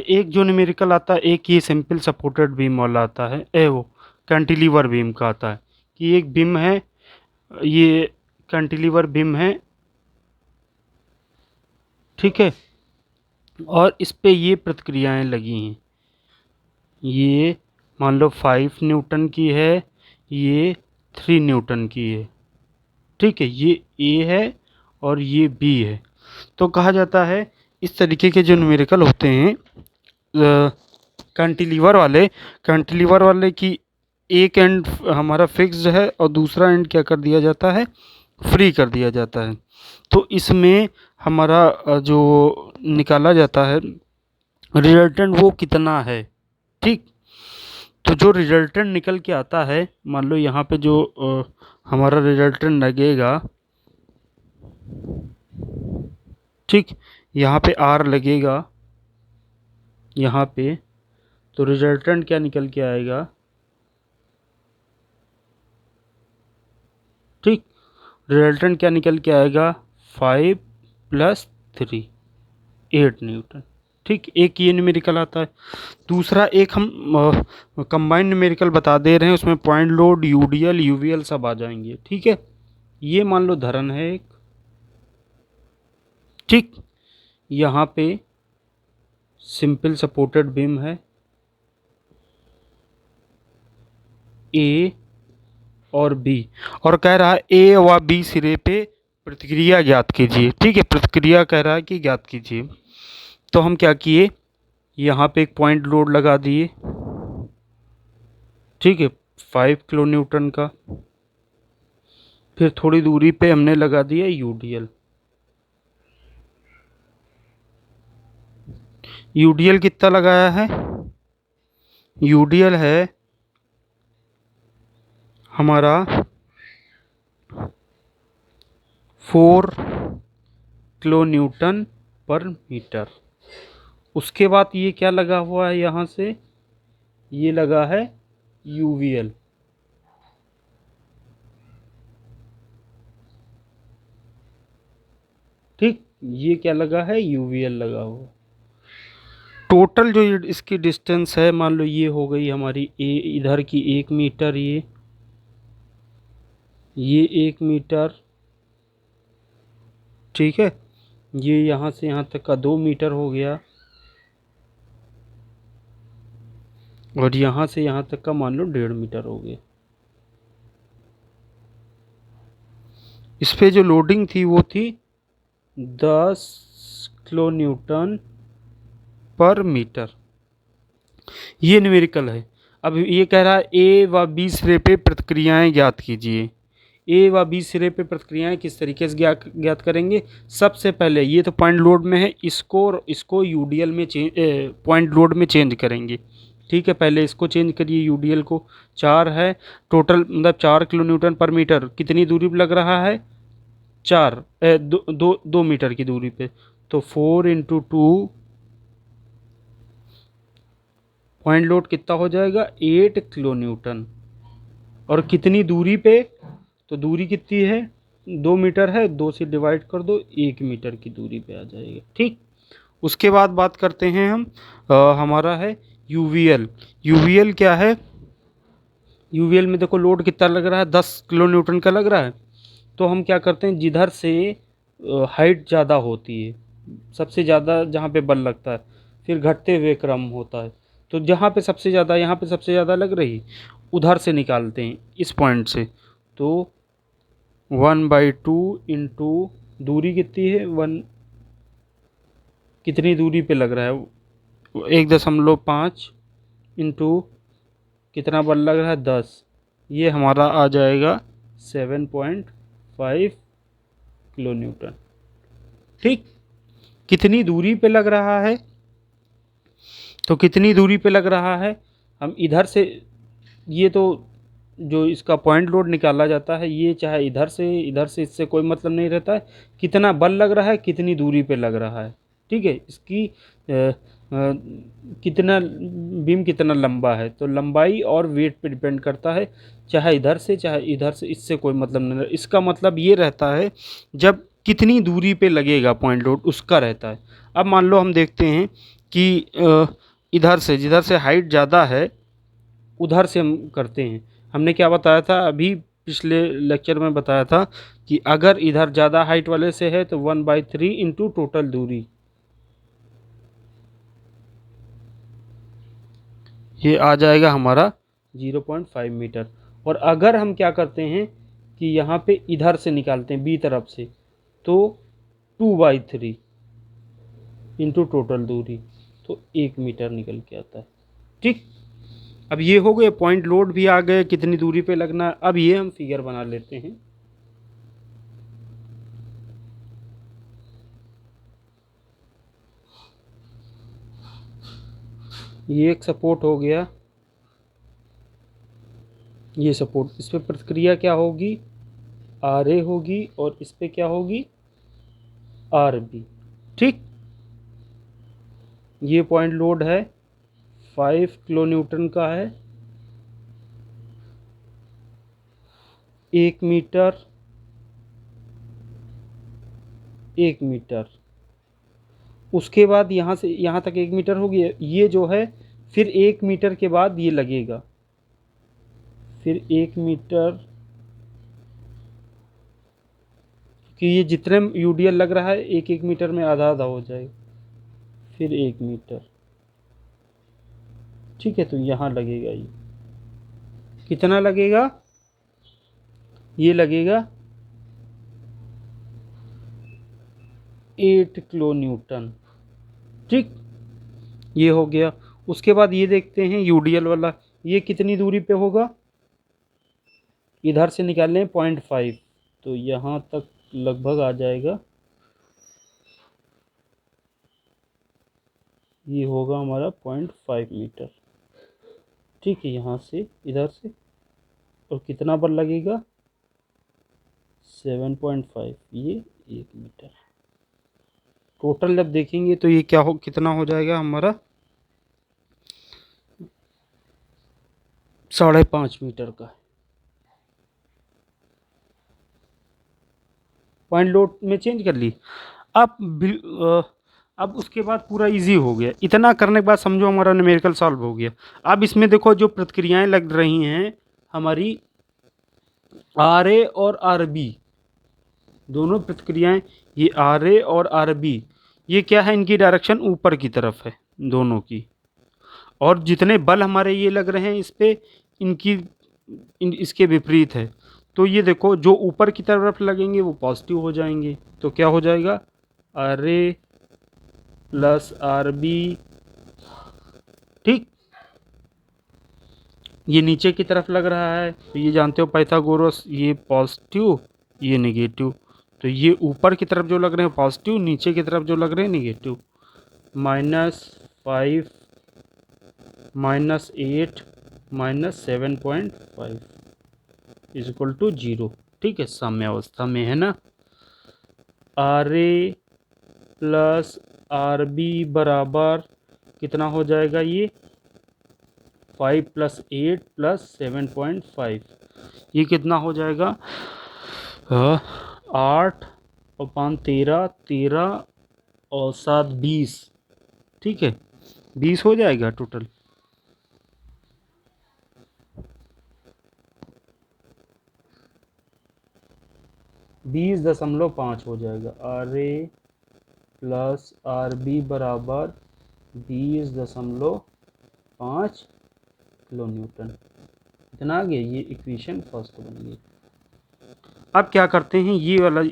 एक जो न्यूमेरिकल आता है, एक ये सिंपल सपोर्टेड बीम वाला आता है, वो कैंटिलीवर बीम का आता है कि एक बीम है, ये कैंटिलीवर बीम है, ठीक है, और इस पे ये प्रतिक्रियाएं लगी हैं। ये मान लो 5 न्यूटन की है, ये 3 न्यूटन की है, ठीक है, ये ए है और ये बी है। तो कहा जाता है इस तरीके के जो न्यूमेरिकल होते हैं कैंटिलीवर वाले की एक एंड हमारा फिक्स्ड है और दूसरा एंड क्या कर दिया जाता है, फ्री कर दिया जाता है। तो इसमें हमारा जो निकाला जाता है रिजल्टेंट वो कितना है, ठीक। तो जो रिजल्टेंट निकल के आता है, मान लो यहाँ पे जो हमारा रिजल्टेंट लगेगा, ठीक, यहाँ पे आर लगेगा यहाँ पे, तो रिजल्टेंट क्या निकल के आएगा, ठीक, रिजल्टेंट क्या निकल के आएगा 5 + 3 8 न्यूटन, ठीक। एक ये न्यूमेरिकल आता है। दूसरा एक हम कंबाइंड न्यूमेरिकल बता दे रहे हैं, उसमें पॉइंट लोड, यूडीएल, यूवीएल सब आ जाएंगे, ठीक है। ये मान लो धरन है एक, ठीक, यहाँ पे सिंपल सपोर्टेड बीम है ए और बी, और कह रहा है ए व बी सिरे पे प्रतिक्रिया ज्ञात कीजिए, ठीक है, प्रतिक्रिया कह रहा है कि ज्ञात कीजिए। तो हम क्या किए, यहाँ पे एक पॉइंट लोड लगा दिए, ठीक है, 5 किलो न्यूटन का। फिर थोड़ी दूरी पे हमने लगा दिया यूडीएल। यूडीएल कितना लगाया है, यूडीएल है हमारा 4 किलो न्यूटन पर मीटर। उसके बाद ये क्या लगा हुआ है, यहाँ से ये लगा है यूवीएल, ठीक, ये क्या लगा है, यूवीएल लगा हुआ। टोटल जो इसकी डिस्टेंस है, मान लो ये हो गई हमारी ए, इधर की 1 मीटर, ये 1 मीटर, ठीक है, ये यहाँ से यहाँ तक का 2 मीटर हो गया, और यहाँ से यहाँ तक का मान लो 1.5 मीटर हो गया। इस पे जो लोडिंग थी वो थी 10 किलो न्यूटन पर मीटर। ये न्यूमेरिकल है। अब ये कह रहा है ए व बी सिरे पे प्रतिक्रियाएं ज्ञात कीजिए। ए व बी सिरे पे प्रतिक्रियाएं किस तरीके से ज्ञात करेंगे। सबसे पहले ये तो पॉइंट लोड में है, इसको यूडीएल में पॉइंट लोड में चेंज करेंगे, ठीक है। पहले इसको चेंज करिए, यूडीएल को 4 है टोटल, मतलब 4 किलो न्यूटन पर मीटर कितनी दूरी पर लग रहा है, 2 मीटर की दूरी पे। तो 4 × 2 पॉइंट लोड कितना हो जाएगा 8 किलो न्यूटन, और कितनी दूरी पे, तो दूरी कितनी है 2 मीटर है, 2 से डिवाइड कर दो, 1 मीटर की दूरी पे आ जाएगा, ठीक। उसके बाद बात करते हैं हम हमारा है यूवीएल। यूवीएल क्या है, यूवीएल में देखो लोड कितना लग रहा है, 10 किलो न्यूटन का लग रहा है। तो हम क्या करते हैं, जिधर से हाइट ज़्यादा होती है, सबसे ज़्यादा जहाँ पे बल लगता है, फिर घटते हुए क्रम होता है, तो जहाँ पे सबसे ज़्यादा, यहाँ पे सबसे ज़्यादा लग रही, उधर से निकालते हैं इस पॉइंट से। तो 1/2 इंटू दूरी कितनी है, 1 कितनी दूरी पे लग रहा है 1.5 इंटू कितना बल लग रहा है 10, ये हमारा आ जाएगा 7.5 किलो न्यूटन, ठीक। कितनी दूरी पे लग रहा है, तो कितनी दूरी पे लग रहा है, हम इधर से, ये तो जो इसका पॉइंट लोड निकाला जाता है, ये चाहे इधर से इससे कोई मतलब नहीं रहता है, कितना बल लग रहा है, कितनी दूरी पे लग रहा है, ठीक है। इसकी कितना बीम कितना लंबा है, तो लंबाई और वेट पे डिपेंड करता है, चाहे इधर से चाहे इधर से, इससे कोई मतलब नहीं रहता। इसका मतलब ये रहता है जब कितनी दूरी पे लगेगा पॉइंट लोड, उसका रहता है। अब मान लो हम देखते हैं कि इधर से, जिधर से हाइट ज़्यादा है उधर से हम करते हैं। हमने क्या बताया था अभी, पिछले लेक्चर में बताया था कि अगर इधर ज़्यादा हाइट वाले से है तो 1/3 इंटू टोटल दूरी, ये आ जाएगा हमारा 0.5 मीटर। और अगर हम क्या करते हैं कि यहाँ पे इधर से निकालते हैं बी तरफ से, तो 2/3 इंटू टोटल दूरी, तो 1 मीटर निकल के आता है। ठीक, अब ये हो गए, पॉइंट लोड भी आ गए, कितनी दूरी पे लगना है। अब ये हम फिगर बना लेते हैं। ये एक सपोर्ट हो गया, ये सपोर्ट, इस पे प्रतिक्रिया क्या होगी, आर ए होगी, और इस पे क्या होगी, आर बी। ठीक, ये पॉइंट लोड है 5 किलो न्यूटन का है, 1 मीटर, 1 मीटर। उसके बाद यहाँ से यहाँ तक 1 मीटर हो गया, ये जो है फिर 1 मीटर के बाद ये लगेगा, फिर 1 मीटर, कि ये जितने यूडीएल लग रहा है 1-1 मीटर में आधा आधा हो जाएगा, फिर 1 मीटर। ठीक है, तो यहाँ लगेगा, ये कितना लगेगा, ये लगेगा 8 किलो न्यूटन। ठीक, ये हो गया। उसके बाद ये देखते हैं यूडीएल वाला, ये कितनी दूरी पे होगा, इधर से निकालें 0.5, तो यहाँ तक लगभग आ जाएगा, ये होगा हमारा 0.5 मीटर। ठीक है, यहाँ से इधर से, और कितना बल लगेगा, 7.5, ये 1 मीटर। टोटल जब देखेंगे तो ये क्या हो, कितना हो जाएगा हमारा, 5.5 मीटर का। पॉइंट लोड में चेंज कर ली। अब अब उसके बाद पूरा इजी हो गया, इतना करने के बाद समझो हमारा न्यूमेरिकल सॉल्व हो गया। अब इसमें देखो जो प्रतिक्रियाएं लग रही हैं हमारी, आर ए और आर बी, दोनों प्रतिक्रियाएं, ये आर ए और आर बी, ये क्या है, इनकी डायरेक्शन ऊपर की तरफ है दोनों की। और जितने बल हमारे ये लग रहे हैं इस पे, इसके विपरीत है। तो ये देखो, जो ऊपर की तरफ लगेंगे वो पॉजिटिव हो जाएंगे, तो क्या हो जाएगा, R A plus R B. ठीक, ये नीचे की तरफ लग रहा है, तो ये जानते हो पाइथागोरस, ये पॉजिटिव, ये नेगेटिव, तो ये ऊपर की तरफ जो लग रहे हैं पॉजिटिव, नीचे की तरफ जो लग रहे हैं नेगेटिव। -5 -8 -7.5 is equal to 0। ठीक है, साम्य अवस्था में है ना। R A plus R B बराबर कितना हो जाएगा, ये 5 + 8 + 7.5, ये कितना हो जाएगा, 8 और 5 13, 13 और 7 20। ठीक है, 20 हो जाएगा टोटल। बीस 20.5 हो जाएगा, R A plus R B बराबर 20.5 किलो न्यूटन। इतना आ गया, ये इक्वेशन फर्स्ट बन गई। अब क्या करते हैं, ये वाला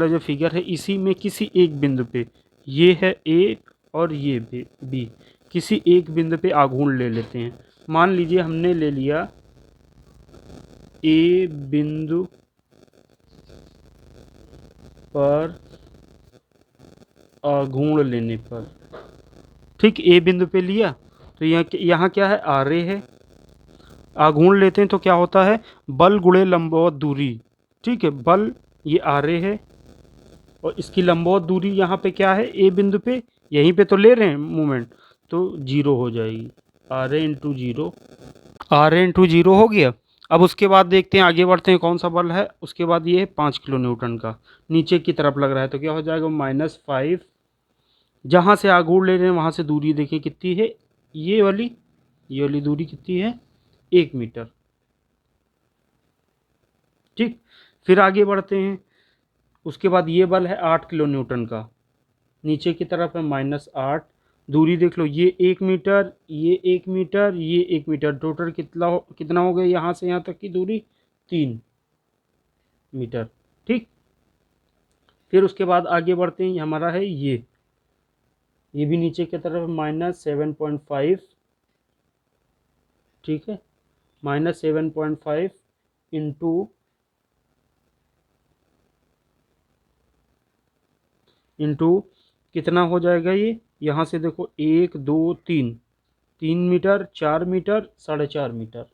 जो फिगर है, इसी में किसी एक बिंदु पे, ये है ए और ये बी, किसी एक बिंदु पे आघूर्ण ले लेते हैं। मान लीजिए हमने ले लिया ए बिंदु पर आघूर्ण लेने पर, ठीक, ए बिंदु पे लिया, तो यहाँ क्या है, आर ए है। आघूर्ण लेते हैं तो क्या होता है, बल गुणे लंबवत दूरी। ठीक है, बल ये आर ए है, और इसकी लंबवत दूरी यहाँ पे क्या है, ए बिंदु पे, यहीं पे तो ले रहे हैं मूवमेंट, तो 0 हो जाएगी, R A into 0, R A into 0 हो गया। अब उसके बाद देखते हैं, आगे बढ़ते हैं, कौन सा बल है। उसके बाद ये है 5 किलो न्यूटन का, नीचे की तरफ लग रहा है, तो क्या हो जाएगा, -5 जहाँ से आघूर्ण ले रहे हैं वहाँ से दूरी देखें कितनी है, ये वाली दूरी कितनी है, 1 मीटर। ठीक, फिर आगे बढ़ते हैं। उसके बाद ये बल है 8 किलो न्यूटन का, नीचे की तरफ है -8। दूरी देख लो, ये 1 मीटर, ये 1 मीटर, ये 1 मीटर, टोटल कितना हो गया यहाँ से यहाँ तक की दूरी, 3 मीटर। ठीक, फिर उसके बाद आगे बढ़ते हैं, हमारा है ये भी नीचे की तरफ -7.5। ठीक है, -7.5 इंटू कितना हो जाएगा, ये यहाँ से देखो 1 2 3, 3 मीटर, 4 मीटर, 4.5 मीटर हो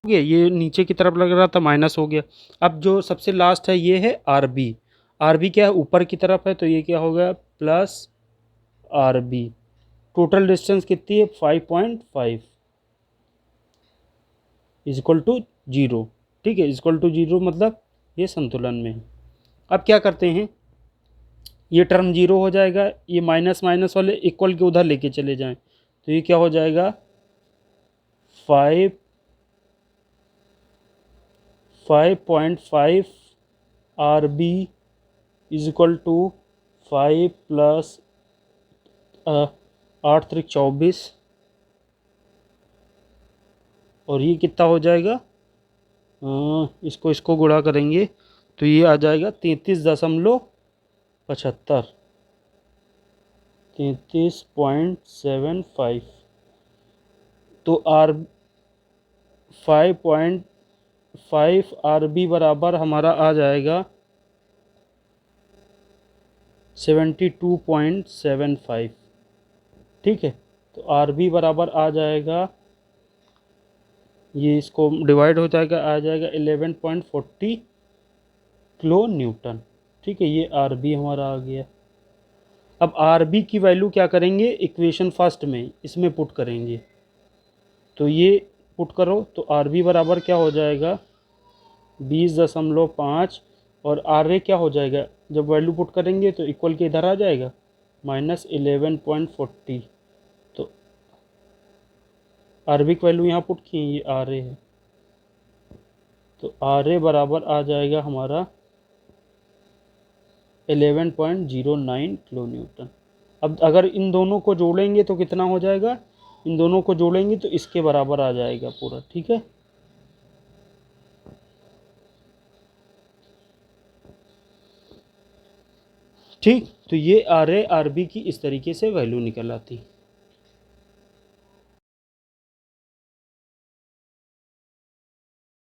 गया। ये नीचे की तरफ लग रहा था माइनस हो गया। अब जो सबसे लास्ट है ये है आरबी। आरबी क्या है, ऊपर की तरफ है, तो ये क्या हो गया, प्लस आरबी। टोटल डिस्टेंस कितनी है, 5.5 इज इक्वल टू 0। ठीक है, इज इक्वल टू 0 मतलब ये संतुलन में है। अब क्या करते हैं, ये टर्म 0 हो जाएगा, ये माइनस माइनस वाले इक्वल के उधर लेके चले जाएं, तो ये क्या हो जाएगा, 5.5 R B is equal to 5 plus 8 3 24, और ये कितना हो जाएगा, इसको गुणा करेंगे तो ये आ जाएगा 33.75, 33.75। तो आर 5.5 आर बी बराबर हमारा आ जाएगा 72.75। ठीक है, तो आर बी बराबर आ जाएगा, ये इसको डिवाइड हो जाएगा, आ जाएगा 11.40 किलो न्यूटन। ठीक है, ये आर बी हमारा आ गया। अब आर बी की वैल्यू क्या करेंगे, इक्वेशन फर्स्ट में इसमें पुट करेंगे, तो ये पुट करो तो आर बी बराबर क्या हो जाएगा, 20.5, और आर ए क्या हो जाएगा, जब वैल्यू पुट करेंगे तो इक्वल के इधर आ जाएगा -11.40। तो आर बी की वैल्यू यहाँ पुट की, ये आर ए है, तो आर ए बराबर आ जाएगा हमारा 11.09 किलो न्यूटन। अब अगर इन दोनों को जोड़ेंगे तो कितना हो जाएगा, इन दोनों को जोड़ेंगे तो इसके बराबर आ जाएगा पूरा। ठीक है, ठीक, तो ये आर ए आर बी की इस तरीके से वैल्यू निकल आती।